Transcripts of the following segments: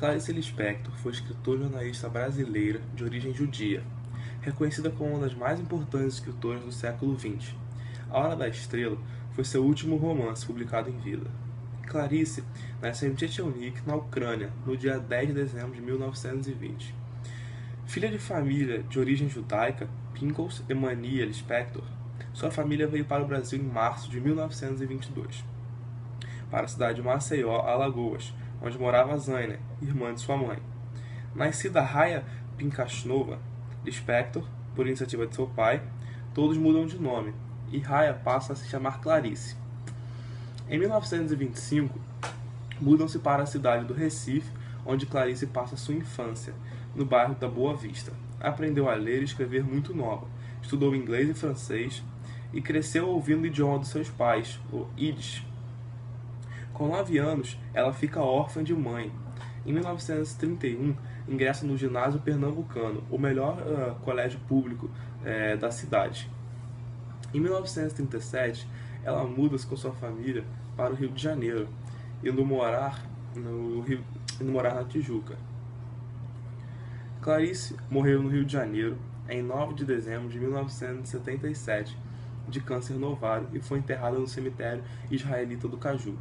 Clarice Lispector foi escritora e jornalista brasileira de origem judia, reconhecida como uma das mais importantes escritoras do século XX. A Hora da Estrela foi seu último romance publicado em vida. Clarice nasceu em Checheniv, na Ucrânia, no dia 10 de dezembro de 1920. Filha de família de origem judaica, Pinkos Emania Lispector, sua família veio para o Brasil em março de 1922, para a cidade de Maceió, Alagoas, onde morava Zaina, irmã de sua mãe. Nascida Raya Pinkasnova Lispector, por iniciativa de seu pai, todos mudam de nome, e Raya passa a se chamar Clarice. Em 1925, mudam-se para a cidade do Recife, onde Clarice passa sua infância, no bairro da Boa Vista. Aprendeu a ler e escrever muito nova, estudou inglês e francês e cresceu ouvindo o idioma dos seus pais, o Yiddish. Com 9 anos, ela fica órfã de mãe. Em 1931, ingressa no Ginásio Pernambucano, o melhor colégio público da cidade. Em 1937, ela muda-se com sua família para o Rio de Janeiro, indo morar na Tijuca. Clarice morreu no Rio de Janeiro em 9 de dezembro de 1977, de câncer no ovário, e foi enterrada no cemitério israelita do Caju.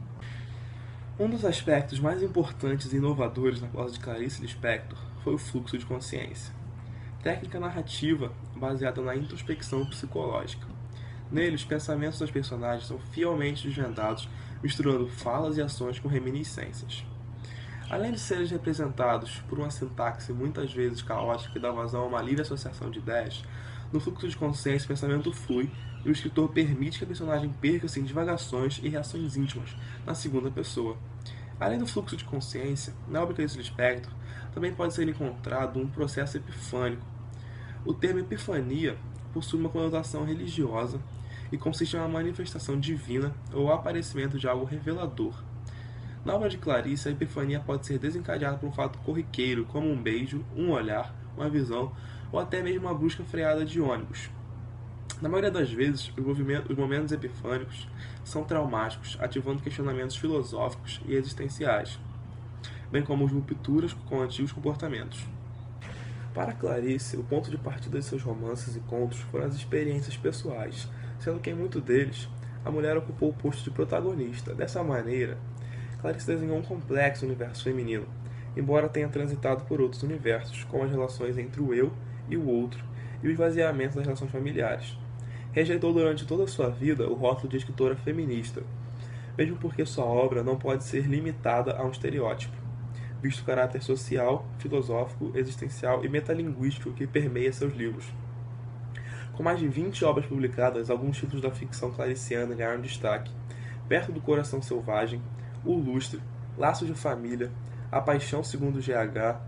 Um dos aspectos mais importantes e inovadores na prosa de Clarice Lispector foi o fluxo de consciência, técnica narrativa baseada na introspecção psicológica. Nele, os pensamentos das personagens são fielmente desvendados, misturando falas e ações com reminiscências. Além de serem representados por uma sintaxe muitas vezes caótica que dá vazão a uma livre associação de ideias, no fluxo de consciência o pensamento flui e o escritor permite que a personagem perca-se em divagações e reações íntimas na segunda pessoa. Além do fluxo de consciência, na obra Clarice Lispector também pode ser encontrado um processo epifânico. O termo epifania possui uma conotação religiosa e consiste em uma manifestação divina ou aparecimento de algo revelador. Na obra de Clarice, a epifania pode ser desencadeada por um fato corriqueiro, como um beijo, um olhar, uma visão ou até mesmo uma brusca freada de ônibus. Na maioria das vezes, os momentos epifânicos são traumáticos, ativando questionamentos filosóficos e existenciais, bem como rupturas com antigos comportamentos. Para Clarice, o ponto de partida de seus romances e contos foram as experiências pessoais, sendo que em muitos deles, a mulher ocupou o posto de protagonista. Dessa maneira, Clarice desenhou um complexo universo feminino, embora tenha transitado por outros universos, como as relações entre o eu e o outro e o esvaziamento das relações familiares. Rejeitou durante toda a sua vida o rótulo de escritora feminista, mesmo porque sua obra não pode ser limitada a um estereótipo, visto o caráter social, filosófico, existencial e metalinguístico que permeia seus livros. Com mais de 20 obras publicadas, alguns títulos da ficção clariciana ganharam destaque: Perto do Coração Selvagem, O Lustre, Laços de Família, A Paixão segundo GH,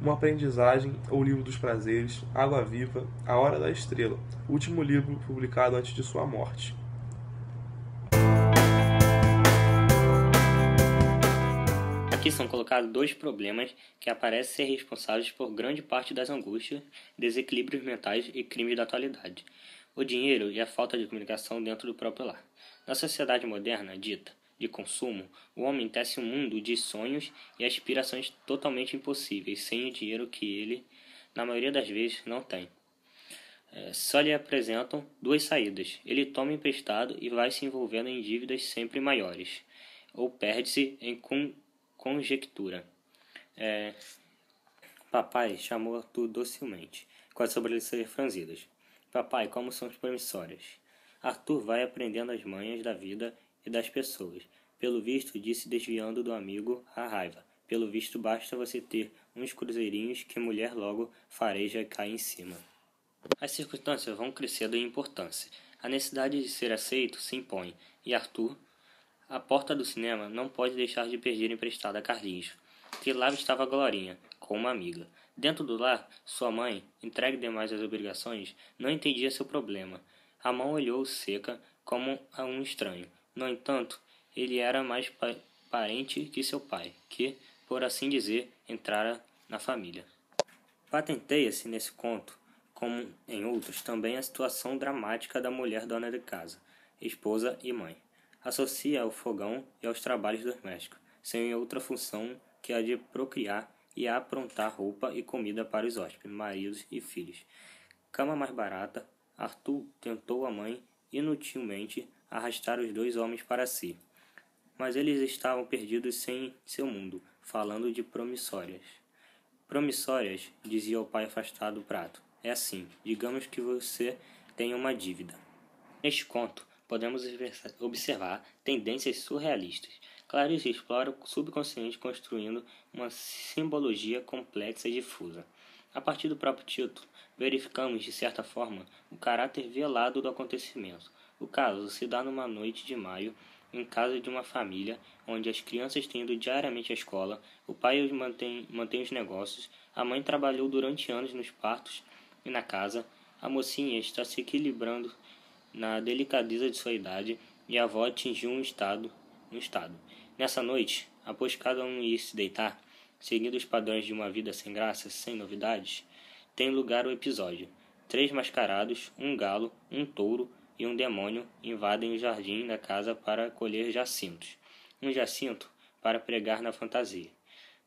Uma Aprendizagem ou Livro dos Prazeres, Água Viva, A Hora da Estrela, o último livro publicado antes de sua morte. Aqui são colocados 2 problemas que parecem ser responsáveis por grande parte das angústias, desequilíbrios mentais e crimes da atualidade: o dinheiro e a falta de comunicação dentro do próprio lar. Na sociedade moderna, dita de consumo, o homem tece um mundo de sonhos e aspirações totalmente impossíveis sem o dinheiro que ele, na maioria das vezes, não tem. Só lhe apresentam 2 saídas: ele toma emprestado e vai se envolvendo em dívidas sempre maiores, ou perde-se em conjectura. Papai chamou Arthur docilmente, com as sobrancelhas franzidas. Papai, como são as promissórias? Arthur vai aprendendo as manhas da vida e das pessoas. Pelo visto, disse desviando do amigo a raiva. Pelo visto, basta você ter uns cruzeirinhos que mulher logo fareja e cai em cima. As circunstâncias vão crescendo em importância. A necessidade de ser aceito se impõe, e Arthur, à porta do cinema, não pode deixar de pedir emprestado a Carlinhos, que lá estava Glorinha, com uma amiga. Dentro do lar, sua mãe, entregue demais às obrigações, não entendia seu problema. A mão olhou seca, como a um estranho. No entanto, ele era mais parente que seu pai, que, por assim dizer, entrara na família. Patenteia-se nesse conto, como em outros, também a situação dramática da mulher dona de casa, esposa e mãe. Associa ao fogão e aos trabalhos domésticos, sem outra função que a de procriar e a aprontar roupa e comida para os hóspedes, maridos e filhos. Cama mais barata, Arthur tentou a mãe, inutilmente, arrastar os dois homens para si. Mas eles estavam perdidos sem seu mundo, falando de promissórias. Promissórias, dizia o pai afastado do prato. É assim, digamos que você tem uma dívida. Neste conto, podemos observar tendências surrealistas. Clarice explora o subconsciente construindo uma simbologia complexa e difusa. A partir do próprio título, verificamos, de certa forma, o caráter velado do acontecimento. O caso se dá numa noite de maio, em casa de uma família, onde as crianças têm ido diariamente à escola, o pai mantém os negócios, a mãe trabalhou durante anos nos partos e na casa, a mocinha está se equilibrando na delicadeza de sua idade e a avó atingiu um estado. Nessa noite, após cada um ir se deitar, seguindo os padrões de uma vida sem graça, sem novidades, tem lugar o episódio. 3 mascarados, um galo, um touro e um demônio invadem o jardim da casa para colher jacintos. Um jacinto para pregar na fantasia.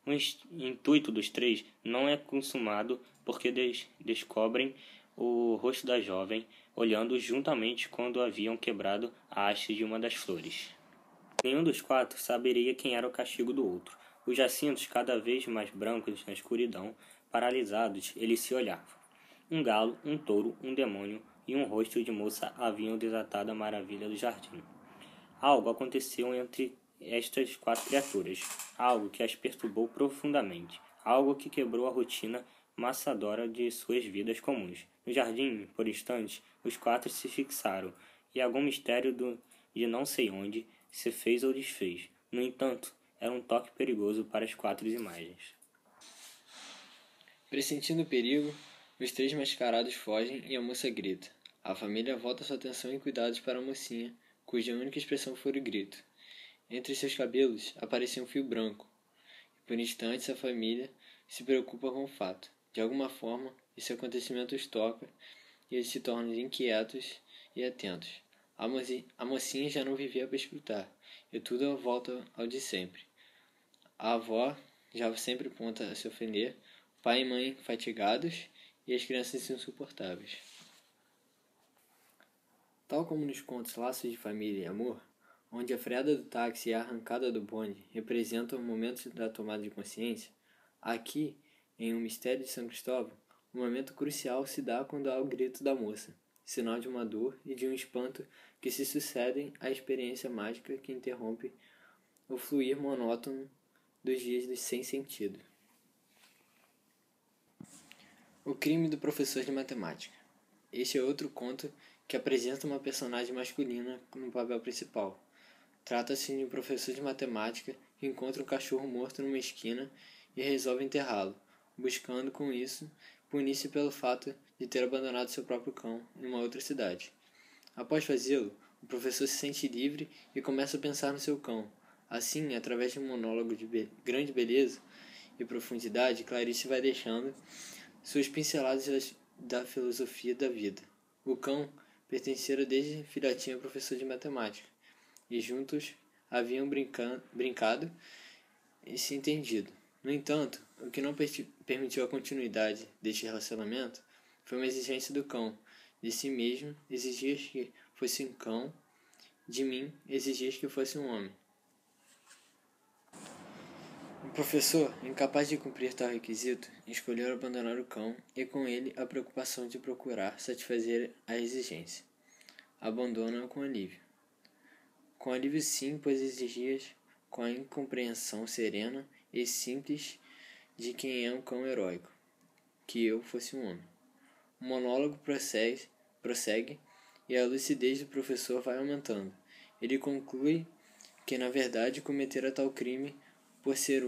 O intuito dos 3 não é consumado porque descobrem o rosto da jovem, olhando juntamente quando haviam quebrado a haste de uma das flores. Nenhum dos 4 saberia quem era o castigo do outro. Os jacintos, cada vez mais brancos na escuridão, paralisados, eles se olhavam. Um galo, um touro, um demônio e um rosto de moça haviam desatado a maravilha do jardim. Algo aconteceu entre estas 4 criaturas, algo que as perturbou profundamente, algo que quebrou a rotina maçadora de suas vidas comuns. No jardim, por instantes, os 4 se fixaram, e algum mistério de não sei onde se fez ou desfez. No entanto, era um toque perigoso para as 4 imagens. Pressentindo o perigo, os 3 mascarados fogem e a moça grita. A família volta sua atenção e cuidados para a mocinha, cuja única expressão foi o grito. Entre seus cabelos aparecia um fio branco, e por instantes a família se preocupa com o fato. De alguma forma, esse acontecimento os toca e eles se tornam inquietos e atentos. A mocinha já não vivia para escutar, e tudo volta ao de sempre. A avó já sempre pronta a se ofender, pai e mãe fatigados e as crianças insuportáveis. Tal como nos contos Laços de Família e Amor, onde a freada do táxi e a arrancada do bonde representam momentos da tomada de consciência, aqui, em Um Mistério de São Cristóvão, o momento crucial se dá quando há o grito da moça, sinal de uma dor e de um espanto que se sucedem à experiência mágica que interrompe o fluir monótono dos dias sem sentido. O crime do professor de matemática. Este é outro conto que apresenta uma personagem masculina no papel principal. Trata-se de um professor de matemática que encontra um cachorro morto numa esquina e resolve enterrá-lo, buscando com isso punir-se pelo fato de ter abandonado seu próprio cão em uma outra cidade. Após fazê-lo, o professor se sente livre e começa a pensar no seu cão. Assim, através de um monólogo de grande beleza e profundidade, Clarice vai deixando suas pinceladas da filosofia da vida. O cão pertencera desde filhotinho ao professor de matemática, e juntos haviam brincado e se entendido. No entanto, o que não permitiu a continuidade deste relacionamento foi uma exigência do cão. De si mesmo, exigias que fosse um cão, de mim, exigias que fosse um homem. O professor, incapaz de cumprir tal requisito, escolheu abandonar o cão e com ele a preocupação de procurar satisfazer a exigência. Abandona-o com alívio. Com alívio sim, pois exigias com a incompreensão serena e simples de quem é um cão heróico, que eu fosse um homem. O monólogo prossegue e a lucidez do professor vai aumentando. Ele conclui que, na verdade, cometera tal crime por ser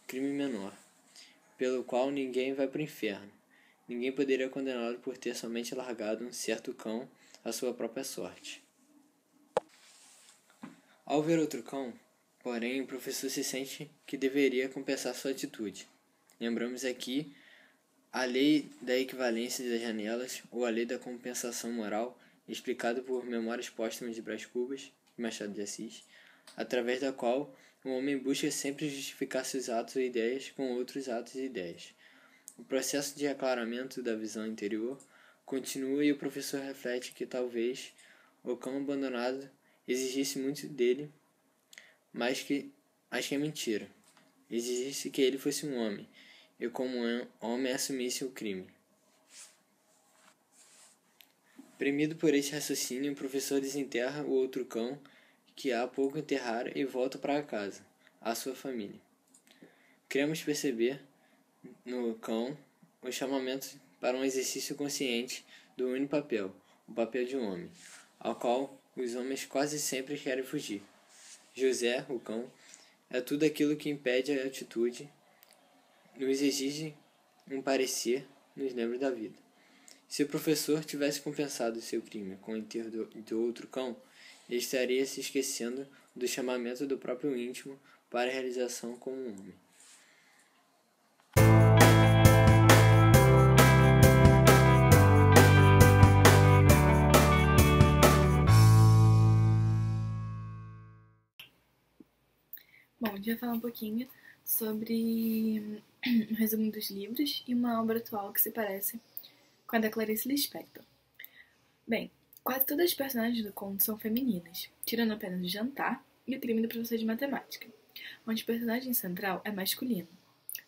crime menor, pelo qual ninguém vai para o inferno. Ninguém poderia condená-lo por ter somente largado um certo cão à sua própria sorte. Ao ver outro cão, porém, o professor se sente que deveria compensar sua atitude. Lembramos aqui a lei da equivalência das janelas ou a lei da compensação moral, explicada por Memórias Póstumas de Brás Cubas, de Machado de Assis, através da qual O homem busca sempre justificar seus atos e ideias com outros atos e ideias. O processo de aclaramento da visão interior continua e o professor reflete que talvez o cão abandonado exigisse muito dele, mas que é mentira. Exigisse que ele fosse um homem, e como homem assumisse o crime. Premido por este raciocínio, o professor desenterra o outro cão que há pouco enterrara e volta para casa, à sua família. Queremos perceber no cão o chamamento para um exercício consciente do único papel, o papel de um homem, ao qual os homens quase sempre querem fugir. José, o cão, é tudo aquilo que impede a atitude, nos exige um parecer, nos lembra da vida. Se o professor tivesse compensado seu crime com o enterro do outro cão, ele estaria se esquecendo do chamamento do próprio íntimo para a realização como um homem. Bom, a gente vai falar um pouquinho sobre um resumo dos livros e uma obra atual que se parece com a da Clarice Lispector. Bem, quase todas as personagens do conto são femininas, tirando apenas o Jantar e o Crime do Professor de Matemática, onde o personagem central é masculino.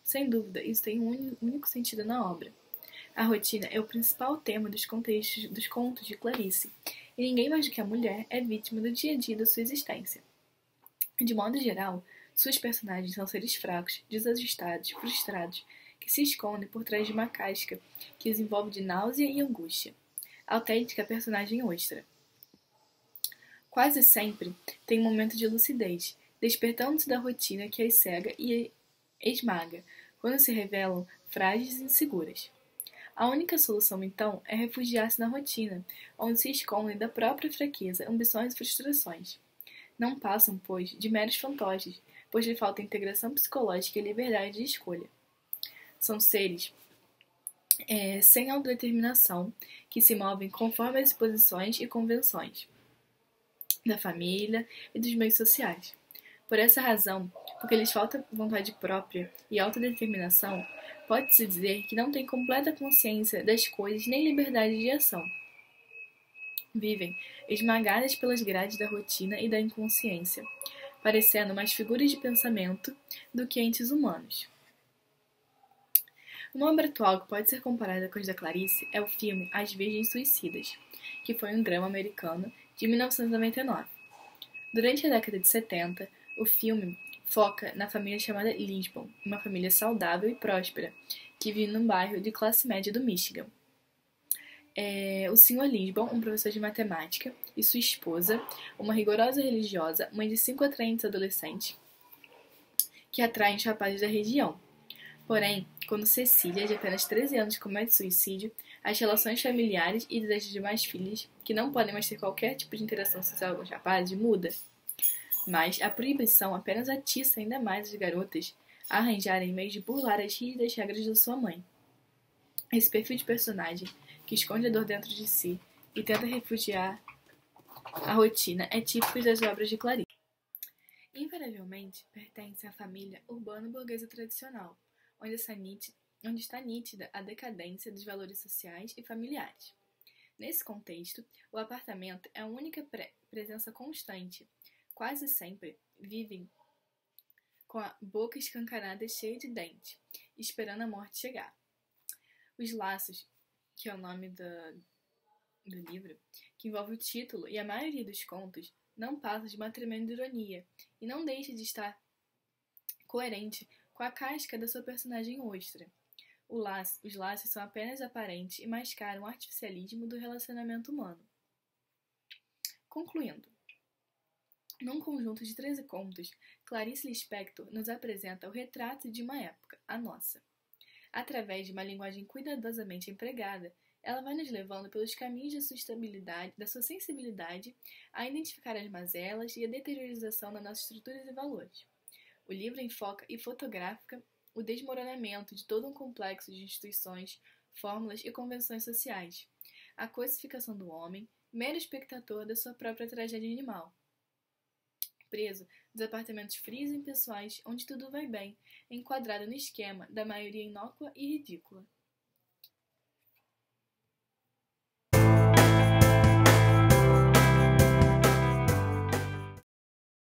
Sem dúvida, isso tem um único sentido na obra. A rotina é o principal tema dos contos de Clarice, e ninguém mais do que a mulher é vítima do dia a dia da sua existência. De modo geral, suas personagens são seres fracos, desajustados, frustrados, que se escondem por trás de uma casca que os envolve de náusea e angústia. Autêntica personagem ostra. Quase sempre tem um momento de lucidez, despertando-se da rotina que as cega e esmaga, quando se revelam frágeis e inseguras. A única solução, então, é refugiar-se na rotina, onde se escondem da própria fraqueza, ambições e frustrações. Não passam, pois, de meros fantoches, pois lhe falta integração psicológica e liberdade de escolha. São seres sem autodeterminação, que se movem conforme as posições e convenções da família e dos meios sociais. Por essa razão, porque lhes falta vontade própria e autodeterminação, pode-se dizer que não têm completa consciência das coisas nem liberdade de ação. Vivem esmagadas pelas grades da rotina e da inconsciência, parecendo mais figuras de pensamento do que entes humanos. Uma obra atual que pode ser comparada com as da Clarice é o filme As Virgens Suicidas, que foi um drama americano de 1999. Durante a década de 70, o filme foca na família chamada Lisbon, uma família saudável e próspera, que vive num bairro de classe média do Michigan. O Sr. Lisbon, um professor de matemática, e sua esposa, uma rigorosa religiosa, mãe de 5 atraentes adolescentes, que atraem os rapazes da região. Porém, quando Cecília, de apenas 13 anos, comete suicídio, as relações familiares e desejos de mais filhas, que não podem mais ter qualquer tipo de interação social com os rapazes, muda. Mas a proibição apenas atiça ainda mais as garotas a arranjarem meios de burlar as rígidas regras da sua mãe. Esse perfil de personagem, que esconde a dor dentro de si e tenta refugiar a rotina, é típico das obras de Clarice. Invariavelmente, pertence à família urbano-burguesa tradicional, onde está nítida a decadência dos valores sociais e familiares. Nesse contexto, o apartamento é a única presença constante. Quase sempre vivem com a boca escancarada cheia de dente, esperando a morte chegar. Os Laços, que é o nome do livro, que envolve o título e a maioria dos contos, não passa de uma tremenda ironia e não deixa de estar coerente com a casca da sua personagem ostra. Os laços são apenas aparentes e mascaram o artificialismo do relacionamento humano. Concluindo, num conjunto de 13 contos, Clarice Lispector nos apresenta o retrato de uma época, a nossa. Através de uma linguagem cuidadosamente empregada, ela vai nos levando pelos caminhos da sua sensibilidade a identificar as mazelas e a deteriorização das nossas estruturas e valores. O livro enfoca e fotografa o desmoronamento de todo um complexo de instituições, fórmulas e convenções sociais, a coisificação do homem, mero espectador da sua própria tragédia animal. preso nos apartamentos frios e impessoais onde tudo vai bem, enquadrado no esquema da maioria inócua e ridícula.